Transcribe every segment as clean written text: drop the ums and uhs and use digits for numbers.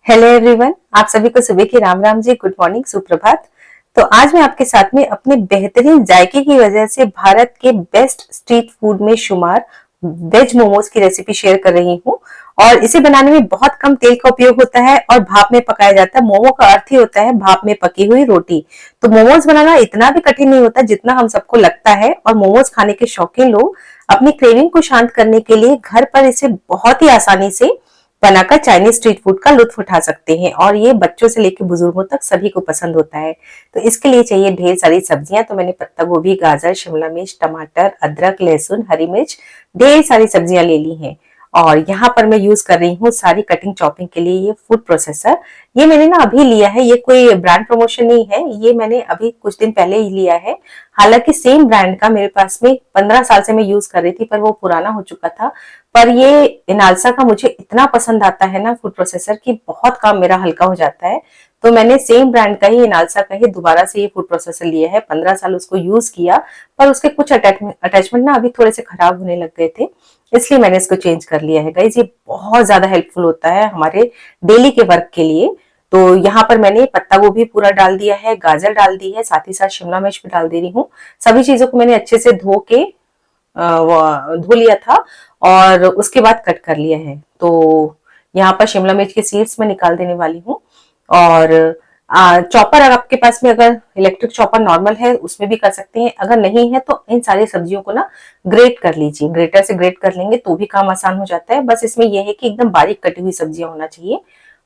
Hello everyone, आप सभी को सुबह की राम राम जी, गुड मॉर्निंग, सुप्रभात। तो आज मैं आपके साथ में अपने बेहतरीन जायके की वजह से भारत के बेस्ट स्ट्रीट फूड में शुमार वेज मोमोज की रेसिपी शेयर कर रही हूँ। और इसे बनाने में बहुत कम तेल का उपयोग होता है और भाप में पकाया जाता है। मोमो का अर्थ ही होता है भाप में पकी हुई रोटी। तो मोमोज बनाना इतना भी कठिन नहीं होता जितना हम सबको लगता है। और मोमोज खाने के शौकीन लोग अपनी क्रेविंग को शांत करने के लिए घर पर इसे बहुत ही आसानी से बनाकर चाइनीज स्ट्रीट फूड का लुत्फ उठा सकते हैं। और ये बच्चों से लेकर बुजुर्गों तक सभी को पसंद होता है। तो इसके लिए चाहिए ढेर सारी सब्जियां। तो मैंने पत्ता गोभी, गाजर, शिमला मिर्च, टमाटर, अदरक, लहसुन, हरी मिर्च, ढेर सारी सब्जियां ले ली हैं। और यहाँ पर मैं यूज कर रही हूँ सारी कटिंग चॉपिंग के लिए ये फूड प्रोसेसर। ये मैंने ना अभी लिया है, ये कोई ब्रांड प्रमोशन नहीं है, ये मैंने अभी कुछ दिन पहले ही लिया है। हालांकि सेम ब्रांड का मेरे पास में 15 साल से मैं यूज कर रही थी, पर वो पुराना हो चुका था। पर ये इनालसा का मुझे इतना पसंद आता है ना फूड प्रोसेसर की, बहुत काम मेरा हल्का हो जाता है। तो मैंने सेम ब्रांड का ही, इनालसा का ही दोबारा से ये फूड प्रोसेसर लिया है। 15 साल उसको यूज किया, पर उसके कुछ अटैचमेंट ना अभी थोड़े से खराब होने लग गए थे, इसलिए मैंने इसको चेंज कर लिया है। गाइज, ये बहुत ज्यादा हेल्पफुल होता है हमारे डेली के वर्क के लिए। तो यहाँ पर मैंने पत्ता गोभी पूरा डाल दिया है, गाजर डाल दी है, साथ ही साथ शिमला मिर्च भी डाल दे रही हूँ। सभी चीजों को मैंने अच्छे से धो के धो लिया था और उसके बाद कट कर लिया है। तो यहाँ पर शिमला मिर्च के सीड्स में निकाल देने वाली हूँ। और चॉपर अगर आपके पास में, अगर इलेक्ट्रिक चॉपर नॉर्मल है उसमें भी कर सकते हैं, अगर नहीं है तो इन सारी सब्जियों को ना ग्रेट कर लीजिए। ग्रेटर से ग्रेट कर लेंगे तो भी काम आसान हो जाता है। बस इसमें यह है कि एकदम बारीक कटी हुई सब्जियां होना चाहिए।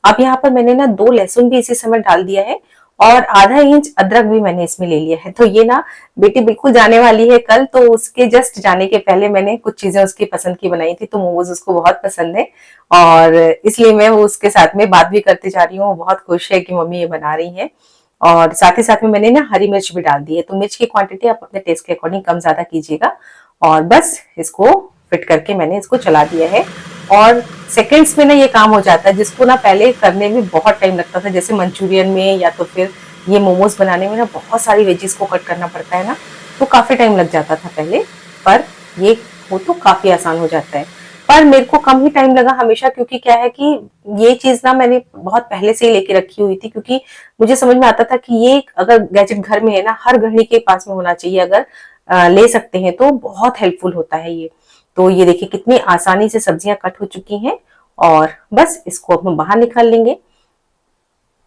अब यहाँ पर मैंने ना 2 लहसुन भी इसी समय डाल दिया है और आधा इंच अदरक भी मैंने इसमें ले लिया है। तो ये ना बेटी बिल्कुल जाने वाली है कल, तो उसके जस्ट जाने के पहले मैंने कुछ चीजें उसकी पसंद की बनाई थी। तो मोमोज उसको बहुत पसंद है और इसलिए मैं वो उसके साथ में बात भी करती जा रही हूँ। वो बहुत खुश है कि मम्मी ये बना रही है। और साथ ही साथ में मैंने ना हरी मिर्च भी डाल दी है। तो मिर्च की क्वांटिटी आप अपने टेस्ट के अकॉर्डिंग कम ज्यादा कीजिएगा। और बस इसको फिट करके मैंने इसको चला दिया है। और सेकंड्स में ना ये काम हो जाता है, जिसको ना पहले करने में बहुत टाइम लगता था, जैसे मंचूरियन में या तो फिर ये मोमोज बनाने में ना बहुत सारी वेजीज को कट करना पड़ता है ना, तो काफी टाइम लग जाता था पहले। पर ये हो तो काफी आसान हो जाता है। पर मेरे को कम ही टाइम लगा हमेशा, क्योंकि क्या है कि ये चीज ना मैंने बहुत पहले से ही लेके रखी हुई थी। क्योंकि मुझे समझ में आता था कि ये अगर गैजेट घर में है ना, हर गृहिणी के पास में होना चाहिए। अगर ले सकते हैं तो बहुत हेल्पफुल होता है ये। तो ये देखिए कितनी आसानी से सब्जियां कट हो चुकी हैं। और बस इसको अब हम बाहर निकाल लेंगे।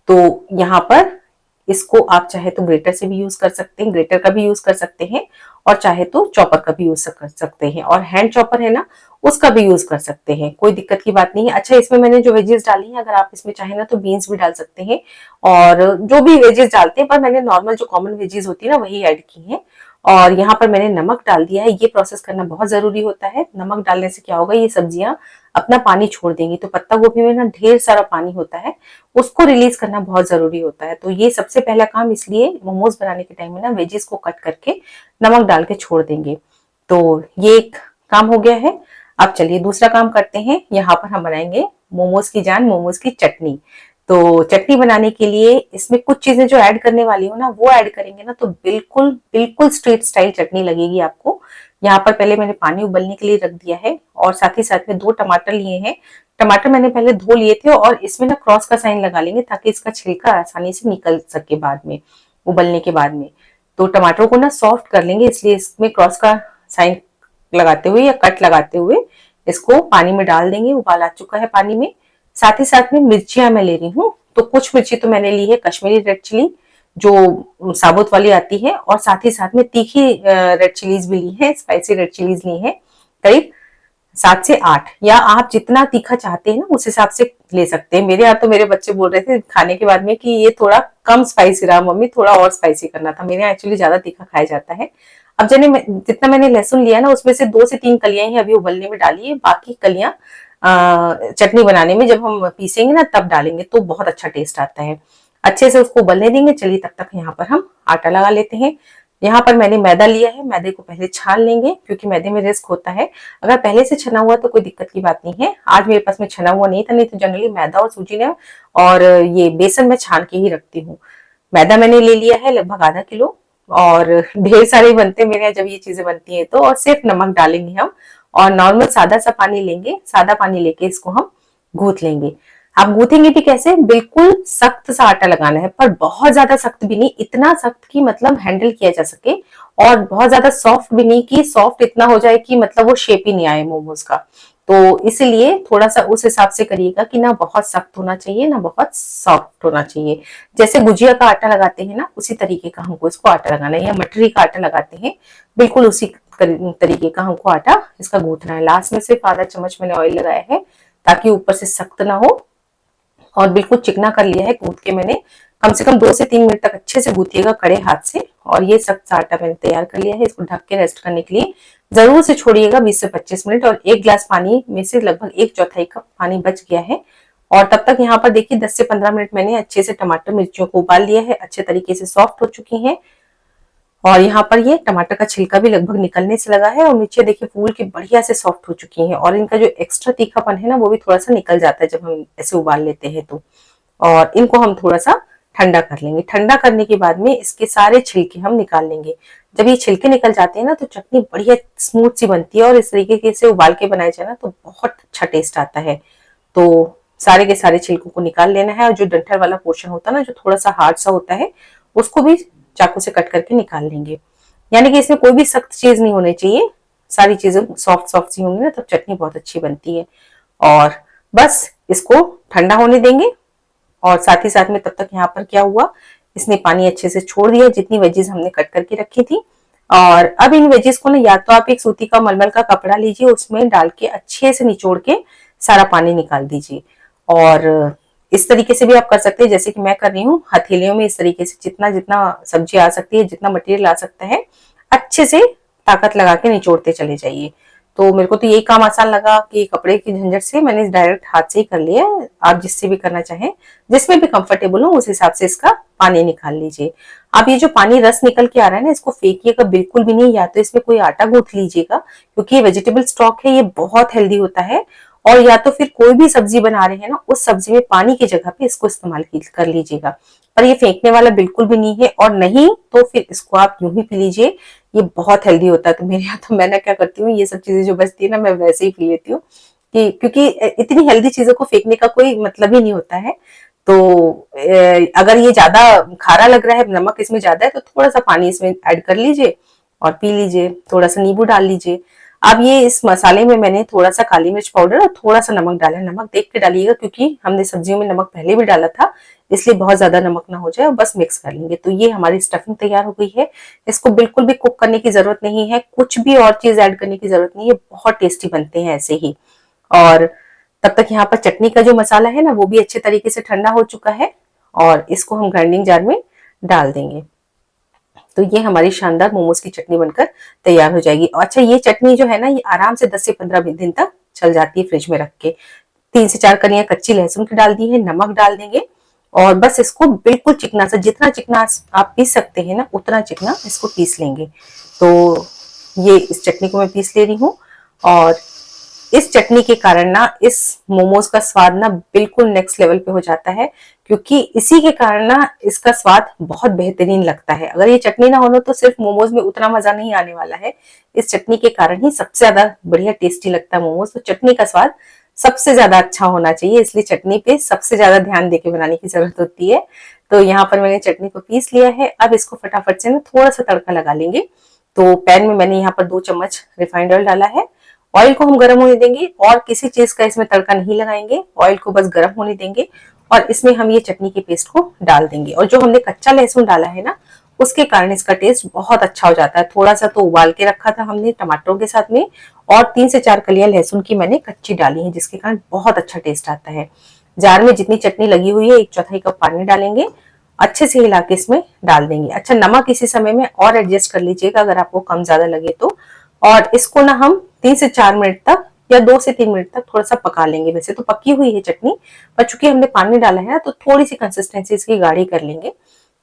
तो यहाँ पर इसको आप चाहे तो ग्रेटर से भी यूज कर सकते हैं, ग्रेटर का भी यूज कर सकते हैं, और चाहे तो चॉपर का भी यूज कर सकते हैं, और हैंड चॉपर है ना उसका भी यूज कर सकते हैं, कोई दिक्कत की बात नहीं है। अच्छा, इसमें मैंने जो वेजेस डाली हैं, अगर आप इसमें चाहे ना तो बीन्स भी डाल सकते हैं, और जो भी वेजेस डालते हैं, पर मैंने नॉर्मल जो कॉमन वेजेस होती है ना वही ऐड की है। और यहाँ पर मैंने नमक डाल दिया है। ये प्रोसेस करना बहुत जरूरी होता है। नमक डालने से क्या होगा, ये सब्जियां अपना पानी छोड़ देंगी। तो पत्ता गोभी में ना ढेर सारा पानी होता है, उसको रिलीज करना बहुत जरूरी होता है। तो ये सबसे पहला काम, इसलिए मोमोज बनाने के टाइम में ना वेजेस को कट करके नमक डाल के छोड़ देंगे। तो ये एक काम हो गया है। अब चलिए दूसरा काम करते हैं। यहाँ पर हम बनाएंगे मोमोज की जान, मोमोज की चटनी। तो चटनी बनाने के लिए इसमें कुछ चीजें जो ऐड करने वाली हूँ ना, वो ऐड करेंगे ना तो बिल्कुल बिल्कुल स्ट्रीट स्टाइल चटनी लगेगी आपको। यहाँ पर पहले मैंने पानी उबलने के लिए रख दिया है, और साथ ही साथ में 2 टमाटर लिए हैं। टमाटर मैंने पहले धो लिए थे, और इसमें ना क्रॉस का साइन लगा लेंगे ताकि इसका छिलका आसानी से निकल सके बाद में, उबलने के बाद में। तो टमाटरों को ना सॉफ्ट कर लेंगे, इसलिए इसमें क्रॉस का साइन लगाते हुए या कट लगाते हुए इसको पानी में डाल देंगे। उबाल आ चुका है पानी में। साथ ही साथ में मिर्चियां मैं ले रही हूँ। तो कुछ मिर्ची तो मैंने ली है कश्मीरी रेड चिली, जो साबुत वाली आती है, और साथ ही साथ में तीखी रेड चिलीज भी ली है, स्पाइसी रेड चिलीज ली है, करीब 7 से 8, या आप जितना तीखा चाहते हैं ना उस हिसाब से ले सकते हैं। मेरे यहाँ तो मेरे बच्चे बोल रहे थे खाने के बाद में कि ये थोड़ा कम स्पाइसी रहा मम्मी, थोड़ा और स्पाइसी करना था। मेरे यहाँ एक्चुअली ज्यादा तीखा खाया जाता है। अब जितना मैंने लहसुन लिया ना, उसमें से 2 से 3 कलियां ही अभी उबलने में डाली है। बाकी कलियां चटनी बनाने में जब हम पीसेंगे ना तब डालेंगे, तो बहुत अच्छा टेस्ट आता है। अच्छे से उसको उबलने देंगे। चलिए तब तक यहाँ पर हम आटा लगा लेते हैं। यहाँ पर मैंने मैदा लिया है, मैदे को पहले छान लेंगे, क्योंकि मैदे में रिस्क होता है। अगर पहले से छना हुआ तो कोई दिक्कत की बात नहीं है। आज मेरे पास में छना हुआ नहीं था, नहीं तो जनरली मैदा और सूजी ने और ये बेसन में छान के ही रखती हूँ। मैदा मैंने ले लिया है लगभग आधा किलो, और ढेर सारे बनते हैं मेरे यहाँ जब ये चीजें बनती हैं तो। और सिर्फ नमक डालेंगे हम, और नॉर्मल सादा सा पानी लेंगे, सादा पानी लेके इसको हम गूंथ लेंगे। आप गूंथेंगे भी कैसे, बिल्कुल सख्त सा आटा लगाना है, पर बहुत ज्यादा सख्त भी नहीं, इतना सख्त कि मतलब हैंडल किया जा सके, और बहुत ज्यादा सॉफ्ट भी नहीं कि सॉफ्ट इतना हो जाए कि मतलब वो शेप ही नहीं आए मोमोज का। तो इसलिए थोड़ा सा उस हिसाब से करिएगा कि ना बहुत सख्त होना चाहिए ना बहुत सॉफ्ट होना चाहिए। जैसे गुजिया का आटा लगाते हैं ना, उसी तरीके का हमको इसको आटा लगाना है, या मटरी का आटा लगाते हैं, बिल्कुल उसी तरीके का हमको आटा इसका गूंथना है। लास्ट में सिर्फ आधा चम्मच मैंने ऑयल लगाया है ताकि ऊपर से सख्त ना हो, और बिल्कुल चिकना कर लिया है गूंथ के मैंने। कम से कम 2 से 3 मिनट तक अच्छे से गूंथिएगा कड़े हाथ से। और ये सख्त सा आटा मैंने तैयार कर लिया है, इसको ढक के रेस्ट करने के लिए जरूर से छोड़िएगा 20 से 25 मिनट। और 1 गिलास पानी में से लगभग 1/4 कप पानी बच गया है। और तब तक यहाँ पर देखिए 10 से 15 मिनट मैंने अच्छे से टमाटर मिर्चियों को उबाल लिया है, अच्छे तरीके से सॉफ्ट हो चुकी हैं। और यहाँ पर ये टमाटर का छिलका भी लगभग निकलने से लगा है, और नीचे देखिए फूल के बढ़िया से सॉफ्ट हो चुकी हैं, और इनका जो एक्स्ट्रा तीखापन है ना वो भी थोड़ा सा निकल जाता है जब हम ऐसे उबाल लेते हैं तो। और इनको हम थोड़ा सा ठंडा कर लेंगे। ठंडा करने के बाद में इसके सारे छिलके हम निकाल लेंगे। जब ये छिलके निकल जाते हैं ना तो चटनी बढ़िया स्मूथ सी बनती है, और इस तरीके से उबाल के बनाया जाए ना तो बहुत अच्छा टेस्ट आता है। तो सारे के सारे छिलकों को निकाल लेना है, और जो डंठल वाला पोर्शन होता है ना जो थोड़ा सा हार्ड सा होता है उसको भी चाकू से कट करके निकाल लेंगे। यानी कि इसमें कोई भी सख्त चीज नहीं होनी चाहिए, सारी चीजें सॉफ्ट सॉफ्ट सी होंगी ना तब चटनी बहुत अच्छी बनती है। और बस इसको ठंडा होने देंगे। और साथ ही साथ में तब तक यहाँ पर क्या हुआ, इसने पानी अच्छे से छोड़ दिया जितनी वेजीज हमने कट करके रखी थी। और अब इन वेजीज को ना या तो आप एक सूती का मलमल का कपड़ा लीजिए, उसमें डाल के अच्छे से निचोड़ के सारा पानी निकाल दीजिए। और इस तरीके से भी आप कर सकते हैं जैसे कि मैं कर रही हूँ, हथेलियों में इस तरीके से जितना जितना सब्जी आ सकती है, जितना मटेरियल आ सकता है, अच्छे से ताकत लगा के निचोड़ते चले जाइए। तो मेरे को तो यही काम आसान लगा कि कपड़े की झंझट से मैंने डायरेक्ट हाथ से ही कर लिया। आप जिससे भी करना चाहें, जिसमें भी कंफर्टेबल हो उस हिसाब से इसका पानी निकाल लीजिए। अब ये जो पानी रस निकल के आ रहा है ना, इसको फेंकिएगा बिल्कुल भी नहीं, या तो इसमें कोई आटा गूंथ लीजिएगा क्योंकि ये वेजिटेबल स्टॉक है, ये बहुत हेल्दी होता है। और या तो फिर कोई भी सब्जी बना रहे हैं ना, उस सब्जी में पानी की जगह पे इसको इस्तेमाल कर लीजिएगा। पर ये फेंकने वाला बिल्कुल भी नहीं है, और नहीं तो फिर इसको आप यूं ही पी लीजिए, ये बहुत हेल्दी होता है। तो मेरे यहाँ तो मैं ना क्या करती हूँ, ये सब चीजें जो बचती है ना मैं वैसे ही पी लेती हूँ, कि क्योंकि इतनी हेल्दी चीजों को फेंकने का कोई मतलब ही नहीं होता है। तो अगर ये ज्यादा खारा लग रहा है, नमक इसमें ज्यादा है, तो थोड़ा सा पानी इसमें ऐड कर लीजिए और पी लीजिए, थोड़ा सा नींबू डाल लीजिए। अब ये इस मसाले में मैंने थोड़ा सा काली मिर्च पाउडर और थोड़ा सा नमक डाला है। नमक देख के डालिएगा क्योंकि हमने सब्जियों में नमक पहले भी डाला था, इसलिए बहुत ज्यादा नमक ना हो जाए, और बस मिक्स कर लेंगे। तो ये हमारी स्टफिंग तैयार हो गई है। इसको बिल्कुल भी कुक करने की जरूरत नहीं है, कुछ भी और चीज ऐड करने की जरूरत नहीं है, बहुत टेस्टी बनते हैं ऐसे ही। और तब तक यहाँ पर चटनी का जो मसाला है ना वो भी अच्छे तरीके से ठंडा हो चुका है, और इसको हम ग्राइंडिंग जार में डाल देंगे। तो ये हमारी शानदार मोमोज की चटनी बनकर तैयार हो जाएगी। अच्छा, ये चटनी जो है ना ये आराम से 10 से 15 दिन तक चल जाती है फ्रिज में रख के। 3 से 4 कलियां कच्ची लहसुन की डाल दी है, नमक डाल देंगे, और बस इसको बिल्कुल चिकना सा, जितना चिकना आप पीस सकते हैं ना उतना चिकना इसको पीस लेंगे। तो ये इस चटनी को मैं पीस ले रही हूँ, और इस चटनी के कारण ना इस मोमोज का स्वाद ना बिल्कुल नेक्स्ट लेवल पे हो जाता है, क्योंकि इसी के कारण ना इसका स्वाद बहुत बेहतरीन लगता है। अगर ये चटनी ना हो तो सिर्फ मोमोज में उतना मजा नहीं आने वाला है, इस चटनी के कारण ही सबसे ज्यादा बढ़िया टेस्टी लगता है मोमोज। तो चटनी का स्वाद सबसे ज्यादा अच्छा होना चाहिए, इसलिए चटनी पे सबसे ज्यादा ध्यान देके बनाने की जरूरत होती है। तो यहाँ पर मैंने चटनी को पीस लिया है। अब इसको फटाफट से ना थोड़ा सा तड़का लगा लेंगे। तो पैन में मैंने यहाँ पर 2 चम्मच रिफाइंड ऑयल डाला है। ऑयल को हम गर्म होने देंगे, और किसी चीज का इसमें तड़का नहीं लगाएंगे, ऑयल को बस गर्म होने देंगे, और इसमें हम ये चटनी की पेस्ट को डाल देंगे। और जो हमने कच्चा लहसुन डाला है ना उसके कारण इसका टेस्ट बहुत अच्छा हो जाता है। थोड़ा सा तो उबाल के रखा था हमने टमाटरों के साथ में, और 3 से 4 कलियां लहसुन की मैंने कच्ची डाली है, जिसके कारण बहुत अच्छा टेस्ट आता है। जार में जितनी चटनी लगी हुई है 1/4 कप पानी डालेंगे, अच्छे से हिला के इसमें डाल देंगे। अच्छा, नमक इसी समय में और एडजस्ट कर लीजिएगा अगर आपको कम ज्यादा लगे तो। और इसको ना हम 3 से 4 मिनट तक या 2 से 3 मिनट तक थोड़ा सा पका लेंगे। वैसे तो पकी हुई है चटनी, पर चूंकि हमने पानी डाला है तो थोड़ी सी कंसिस्टेंसी इसकी गाढ़ी कर लेंगे।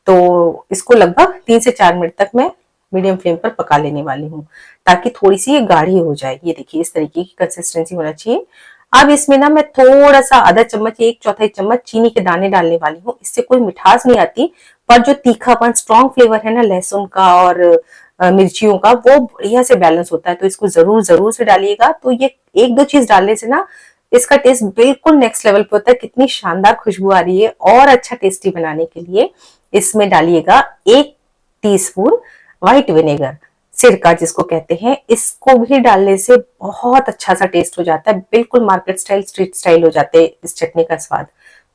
तो इसको लगभग 3 से 4 मिनट तक मैं मीडियम फ्लेम पर पका लेने वाली हूँ, ताकि थोड़ी सी ये गाढ़ी हो जाए। ये देखिए इस तरीके की कंसिस्टेंसी होना चाहिए। अब इसमें ना मैं थोड़ा सा आधा चम्मच 1/4 चम्मच चीनी के दाने डालने वाली हूँ। इससे कोई मिठास नहीं आती, पर जो तीखापन स्ट्रॉन्ग फ्लेवर है ना लहसुन का और मिर्चियों का, वो बढ़िया से बैलेंस होता है। तो इसको जरूर जरूर से डालिएगा। तो ये 1-2 चीज डालने से ना इसका टेस्ट बिल्कुल नेक्स्ट लेवल पे होता है। कितनी शानदार खुशबू आ रही है। और अच्छा टेस्टी बनाने के लिए इसमें डालिएगा 1 टीस्पून व्हाइट विनेगर, सिरका जिसको कहते हैं। इसको भी डालने से बहुत अच्छा सा टेस्ट हो जाता है, बिल्कुल मार्केट स्टाइल स्ट्रीट स्टाइल हो जाते हैं इस चटनी का स्वाद।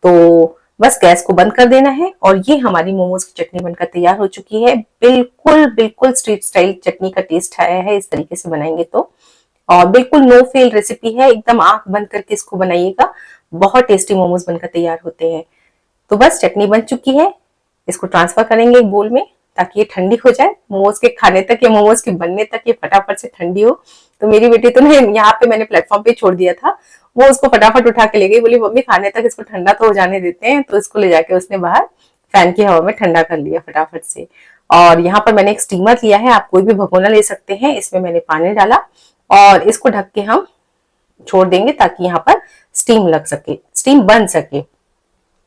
तो बस गैस को बंद कर देना है और ये हमारी मोमोज की चटनी बनकर तैयार हो चुकी है। बिल्कुल बिल्कुल स्ट्रीट स्टाइल चटनी का टेस्ट आया है इस तरीके से बनाएंगे तो। और बिल्कुल नो फेल रेसिपी है, एकदम आंख बंद करके इसको बनाइएगा, बहुत टेस्टी मोमोज बनकर तैयार होते हैं। तो बस चटनी बन चुकी है, इसको ट्रांसफर करेंगे एक बोल में ताकि ये ठंडी हो जाए। मोमोज के खाने तक या मोमोज के बनने तक ये फटाफट से ठंडी हो। तो मेरी बेटी तो ना यहाँ पे मैंने प्लेटफॉर्म पे छोड़ दिया था, वो उसको फटाफट उठा के ले गई, बोली मम्मी खाने तक इसको ठंडा तो हो जाने देते हैं। तो इसको ले जाके उसने बाहर फैन की हवा में ठंडा कर लिया फटाफट से। और यहाँ पर मैंने एक स्टीमर लिया है, आप कोई भी भगोना ले सकते हैं। इसमें मैंने पानी डाला और इसको ढक के हम छोड़ देंगे ताकि यहाँ पर स्टीम लग सके, स्टीम बन सके।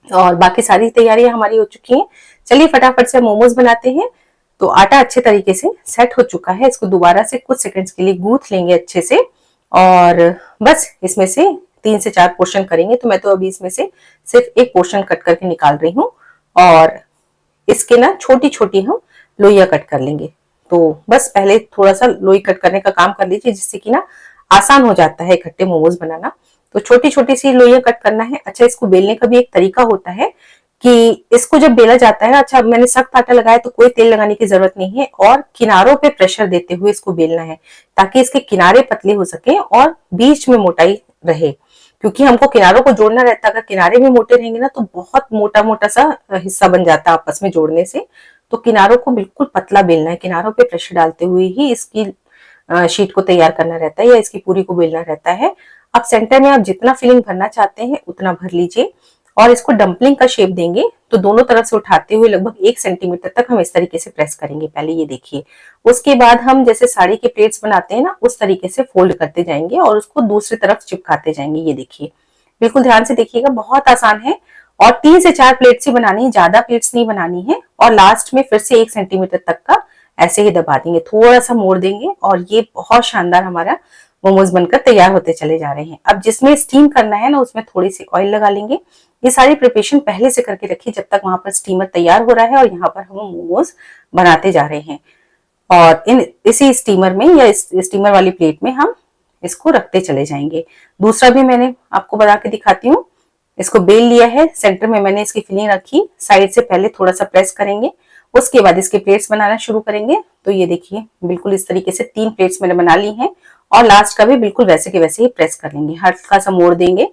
और बाकी सारी तैयारियां हमारी हो चुकी हैं। चलिए फटाफट से मोमोज बनाते हैं। तो आटा अच्छे तरीके से सेट हो चुका है, इसको दोबारा से कुछ सेकंड्स के लिए गूंथ लेंगे अच्छे से। और बस इसमें से 3 से 4 पोर्शन करेंगे। तो मैं तो अभी इसमें से सिर्फ एक पोर्शन कट करके निकाल रही हूँ और इसके ना छोटी छोटी हम लोइयां कट कर लेंगे। तो बस पहले थोड़ा सा लोई कट करने का काम कर लीजिए, जिससे कि ना आसान हो जाता है इकट्ठे मोमोज बनाना। तो छोटी छोटी सी लोइयां कट करना है। अच्छा, इसको बेलने का भी एक तरीका होता है कि इसको जब बेला जाता है, अच्छा मैंने सख्त आटा लगाया तो कोई तेल लगाने की जरूरत नहीं है, और किनारों पे प्रेशर देते हुए इसको बेलना है ताकि इसके किनारे पतले हो सके और बीच में मोटाई रहे। क्योंकि हमको किनारों को जोड़ना रहता है, अगर किनारे भी मोटे रहेंगे ना तो बहुत मोटा मोटा सा हिस्सा बन जाता है आपस में जोड़ने से। तो किनारों को बिल्कुल पतला बेलना है, किनारों पे प्रेशर डालते हुए ही इसकी शीट को तैयार करना रहता है या इसकी पूरी को बेलना रहता है। अब सेंटर में आप जितना फिलिंग भरना चाहते हैं उतना भर लीजिए और इसको डंपलिंग का शेप देंगे। तो दोनों तरफ से उठाते हुए लगभग 1 सेंटीमीटर तक हम इस तरीके से प्रेस करेंगे पहले, ये देखिए। उसके बाद हम जैसे साड़ी के प्लेट्स बनाते हैं ना, उस तरीके से फोल्ड करते जाएंगे और उसको दूसरी तरफ चिपकाते जाएंगे, ये देखिए। बिल्कुल ध्यान से देखिएगा, बहुत आसान है। और 3 से 4 प्लेट्स ही बनानी है, ज्यादा प्लेट्स नहीं बनानी है। और लास्ट में फिर से 1 सेंटीमीटर तक का ऐसे ही दबा देंगे, थोड़ा सा मोड़ देंगे और ये बहुत शानदार हमारा मोमोज बनकर तैयार होते चले जा रहे हैं। अब जिसमें स्टीम करना है ना, उसमें थोड़ी सी ऑयल लगा लेंगे। ये सारी प्रिपरेशन पहले से करके रखिए जब तक वहां पर स्टीमर तैयार हो रहा है और यहाँ पर हम मोमोज बनाते जा रहे हैं। और इसी स्टीमर में या इस स्टीमर वाली प्लेट में हम इसको रखते चले जाएंगे। दूसरा भी मैंने आपको बना के दिखाती हूँ। इसको बेल लिया है, सेंटर में मैंने इसकी फिलिंग रखी, साइड से पहले थोड़ा सा प्रेस करेंगे, उसके बाद इसके प्लेट्स बनाना शुरू करेंगे। तो ये देखिए बिल्कुल इस तरीके से 3 प्लेट्स मैंने बना ली हैं और लास्ट का भी बिल्कुल वैसे के वैसे ही प्रेस कर लेंगे, हल्का सा मोड़ देंगे।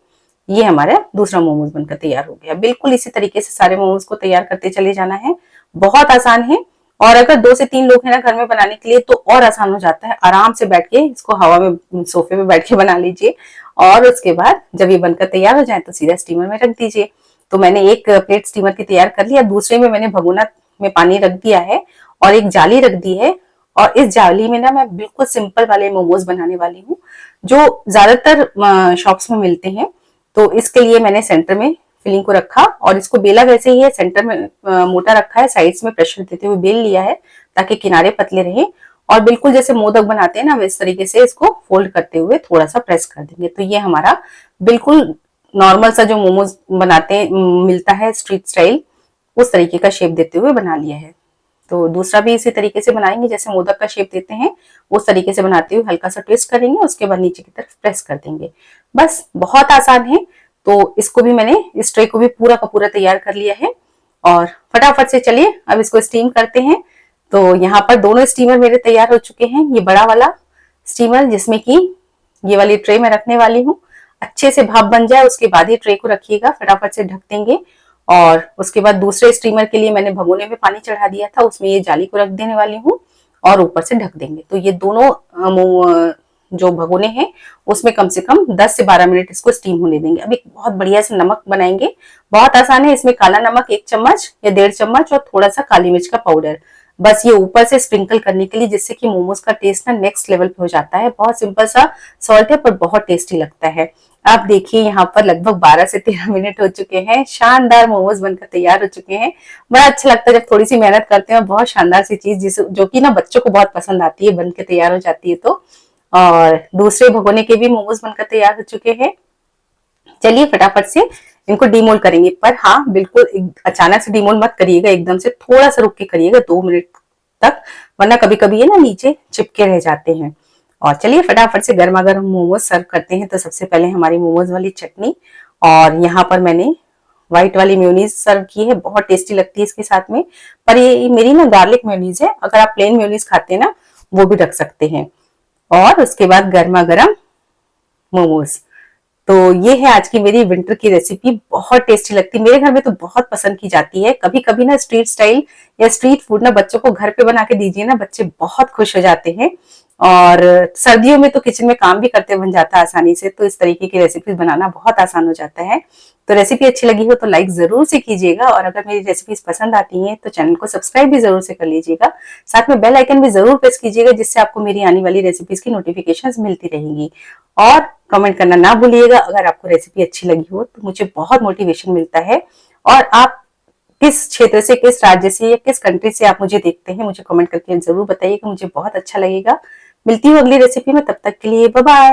ये हमारा दूसरा मोमोज बनकर तैयार हो गया। बिल्कुल इसी तरीके से सारे मोमोज को तैयार करते चले जाना है, बहुत आसान है। और अगर 2 से 3 लोग हैं ना घर में बनाने के लिए तो और आसान हो जाता है। आराम से बैठ के इसको हवा में सोफे पे बैठ के बना लीजिए और उसके बाद जब ये बनकर तैयार हो जाए तो सीधा स्टीमर में रख दीजिए। तो मैंने एक प्लेट स्टीमर की तैयार कर लिया, दूसरे में मैंने भगोना में पानी रख दिया है और एक जाली रख दी है। और इस जाली में ना मैं बिल्कुल सिंपल वाले मोमोज बनाने वाली हूँ जो ज्यादातर शॉप्स में मिलते हैं। तो इसके लिए मैंने सेंटर में फिलिंग को रखा और इसको बेला वैसे ही है, सेंटर में मोटा रखा है, साइड्स में प्रेशर देते हुए बेल लिया है ताकि किनारे पतले रहे। और बिल्कुल जैसे मोदक बनाते हैं ना, इस तरीके से इसको फोल्ड करते हुए थोड़ा सा प्रेस कर देंगे। तो ये हमारा बिल्कुल नॉर्मल सा जो मोमोज बनाते हैं मिलता है स्ट्रीट स्टाइल, उस तरीके का शेप देते हुए बना लिया है। तो दूसरा भी इसी तरीके से बनाएंगे, जैसे मोदक का शेप देते हैं उस तरीके से बनाते हुए हल्का सा ट्विस्ट करेंगे, उसके बाद नीचे की तरफ प्रेस कर देंगे। बस बहुत आसान है। तो इसको भी मैंने, इस ट्रे को भी पूरा का पूरा तैयार कर लिया है और फटाफट से चलिए अब इसको स्टीम करते हैं। तो यहाँ पर दोनों स्टीमर मेरे तैयार हो चुके हैं। ये बड़ा वाला स्टीमर जिसमें कि ये वाली ट्रे में रखने वाली हूँ, अच्छे से भाप बन जाए उसके बाद ही ट्रे को रखिएगा, फटाफट से ढक देंगे। और उसके बाद दूसरे स्टीमर के लिए मैंने भगोने में पानी चढ़ा दिया था, उसमें ये जाली को रख देने वाली हूँ और ऊपर से ढक देंगे। तो ये दोनों जो भगोने हैं उसमें कम से कम 10 से 12 मिनट इसको स्टीम होने देंगे। अब एक बहुत बढ़िया से नमक बनाएंगे, बहुत आसान है। इसमें काला नमक 1 चम्मच या 1.5 चम्मच और थोड़ा सा काली मिर्च का पाउडर, बस ये ऊपर से स्प्रिंकल करने के लिए, जिससे कि मोमोज का टेस्ट ना नेक्स्ट लेवल पे हो जाता है। बहुत सिंपल सा सॉल्ट है पर बहुत टेस्टी लगता है। आप देखिए यहाँ पर लगभग 12 से 13 मिनट हो चुके हैं, शानदार मोमोज बनकर तैयार हो चुके हैं। बड़ा अच्छा लगता है जब थोड़ी सी मेहनत करते हैं, बहुत शानदार सी चीज जो कि ना बच्चों को बहुत पसंद आती है, बनकर तैयार हो जाती है। तो और दूसरे भगोने के भी मोमोज बनकर तैयार हो चुके हैं। चलिए फटाफट से इनको डीमोल्ड करेंगे, पर हाँ बिल्कुल अचानक से डीमोल्ड मत करिएगा, एकदम से थोड़ा सा रुक के करिएगा 2 मिनट तक, वरना कभी कभी ये ना नीचे चिपके रह जाते हैं। और चलिए फटाफट से गर्मा गर्म मोमोज सर्व करते हैं। तो सबसे पहले हमारी मोमोज वाली चटनी, और यहाँ पर मैंने व्हाइट वाली मेयोनीज सर्व की है, बहुत टेस्टी लगती है इसके साथ में। पर ये मेरी ना गार्लिक मेयोनीज है, अगर आप प्लेन मेयोनीज खाते हैं ना वो भी रख सकते हैं। और उसके बाद गर्मा गर्म मोमोज। तो ये है आज की मेरी विंटर की रेसिपी, बहुत टेस्टी लगती है, मेरे घर में तो बहुत पसंद की जाती है। कभी कभी ना स्ट्रीट स्टाइल या स्ट्रीट फूड ना बच्चों को घर पे बना के दीजिए ना, बच्चे बहुत खुश हो जाते हैं। और सर्दियों में तो किचन में काम भी करते बन जाता है आसानी से, तो इस तरीके की रेसिपीज बनाना बहुत आसान हो जाता है। तो रेसिपी अच्छी लगी हो तो लाइक जरूर से कीजिएगा, और अगर मेरी रेसिपीज पसंद आती हैं तो चैनल को सब्सक्राइब भी जरूर से कर लीजिएगा। साथ में बेल आइकन भी जरूर प्रेस कीजिएगा, जिससे आपको मेरी आने वाली रेसिपीज की नोटिफिकेशंस मिलती रहेंगी। और कमेंट करना ना भूलिएगा अगर आपको रेसिपी अच्छी लगी हो, तो मुझे बहुत मोटिवेशन मिलता है। और आप किस क्षेत्र से, किस राज्य से या किस कंट्री से आप मुझे देखते हैं, मुझे कमेंट करके जरूर बताइएगा, मुझे बहुत अच्छा लगेगा। मिलती हूँ अगली रेसिपी में, तब तक के लिए बाय बाय।